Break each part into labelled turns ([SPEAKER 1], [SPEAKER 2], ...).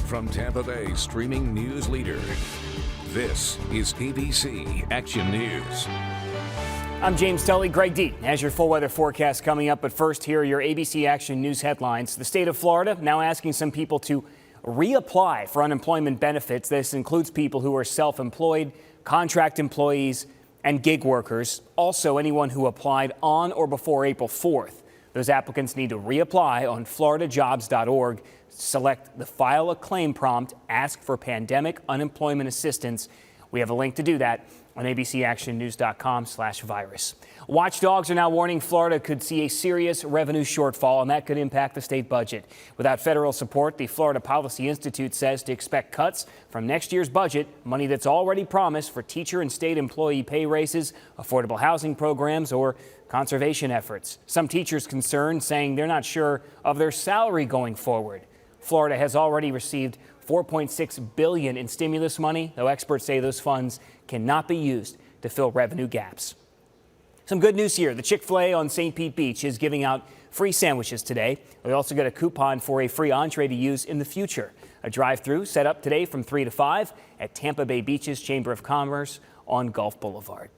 [SPEAKER 1] From Tampa Bay streaming news leader, this is ABC Action News.
[SPEAKER 2] I'm James Tully. Greg D has your full weather forecast coming up. But first, here are your ABC Action News headlines. The state of Florida now asking some people to reapply for unemployment benefits. This includes people who are self-employed, contract employees, and gig workers. Also, anyone who applied on or before April 4th. Those applicants need to reapply on floridajobs.org. Select the File a Claim prompt, ask for pandemic unemployment assistance. We have a link to do that on abcactionnews.com/virus. Watchdogs are now warning Florida could see a serious revenue shortfall, and that could impact the state budget. Without federal support, the Florida Policy Institute says to expect cuts from next year's budget, money that's already promised for teacher and state employee pay raises, affordable housing programs, or conservation efforts. Some teachers concerned, saying they're not sure of their salary going forward. Florida has already received $4.6 billion in stimulus money, though experts say those funds cannot be used to fill revenue gaps. Some good news here. The Chick-fil-A on St. Pete Beach is giving out free sandwiches today. We also get a coupon for a free entree to use in the future. A drive-through set up today from 3 to 5 at Tampa Bay Beach's Chamber of Commerce on Gulf Boulevard.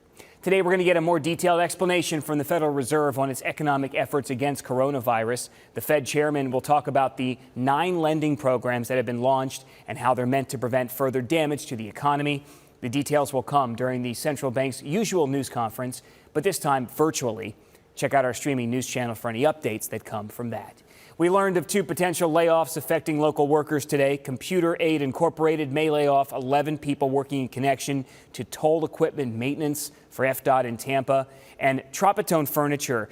[SPEAKER 2] Today, we're going to get a more detailed explanation from the Federal Reserve on its economic efforts against coronavirus. The Fed chairman will talk about the 9 lending programs that have been launched and how they're meant to prevent further damage to the economy. The details will come during the central bank's usual news conference, but this time virtually. Check out our streaming news channel for any updates that come from that. We learned of 2 potential layoffs affecting local workers today. Computer Aid Incorporated may lay off 11 people working in connection to toll equipment maintenance for FDOT in Tampa. And Tropitone Furniture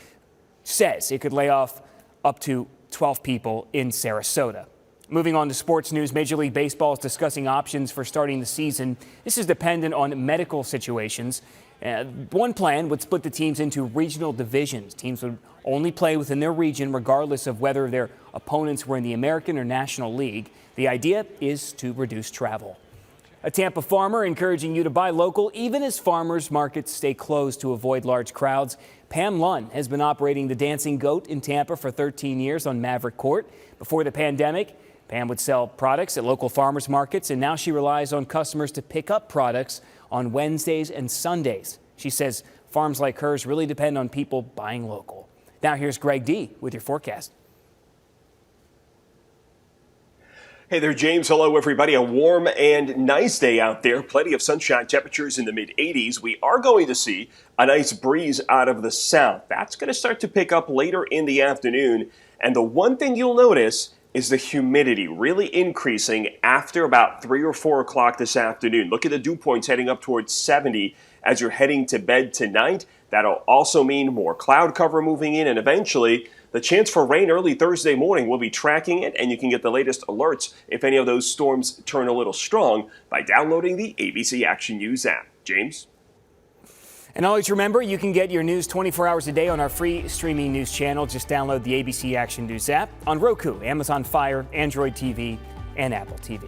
[SPEAKER 2] says it could lay off up to 12 people in Sarasota. Moving on to sports news, Major League Baseball is discussing options for starting the season. This is dependent on medical situations. One plan would split the teams into regional divisions. Teams would only play within their region regardless of whether their opponents were in the American or National League. The idea is to reduce travel. A Tampa farmer encouraging you to buy local even as farmers markets stay closed to avoid large crowds. Pam Lunn has been operating the Dancing Goat in Tampa for 13 years on Maverick Court. Before the pandemic, Pam would sell products at local farmers markets, and now she relies on customers to pick up products on Wednesdays and Sundays. She says farms like hers really depend on people buying local. Now here's Greg D with your forecast.
[SPEAKER 3] Hey there, James. Hello, everybody. A warm and nice day out there. Plenty of sunshine, temperatures in the mid-80s. We are going to see a nice breeze out of the south. That's going to start to pick up later in the afternoon. And the one thing you'll notice is the humidity really increasing after about 3 or 4 o'clock this afternoon. Look at the dew points heading up towards 70 as you're heading to bed tonight. That'll also mean more cloud cover moving in, and eventually the chance for rain early Thursday morning. We'll be tracking it, and you can get the latest alerts if any of those storms turn a little strong by downloading the ABC Action News app. James?
[SPEAKER 2] And always remember, you can get your news 24 hours a day on our free streaming news channel. Just download the ABC Action News app on Roku, Amazon Fire, Android TV, and Apple TV.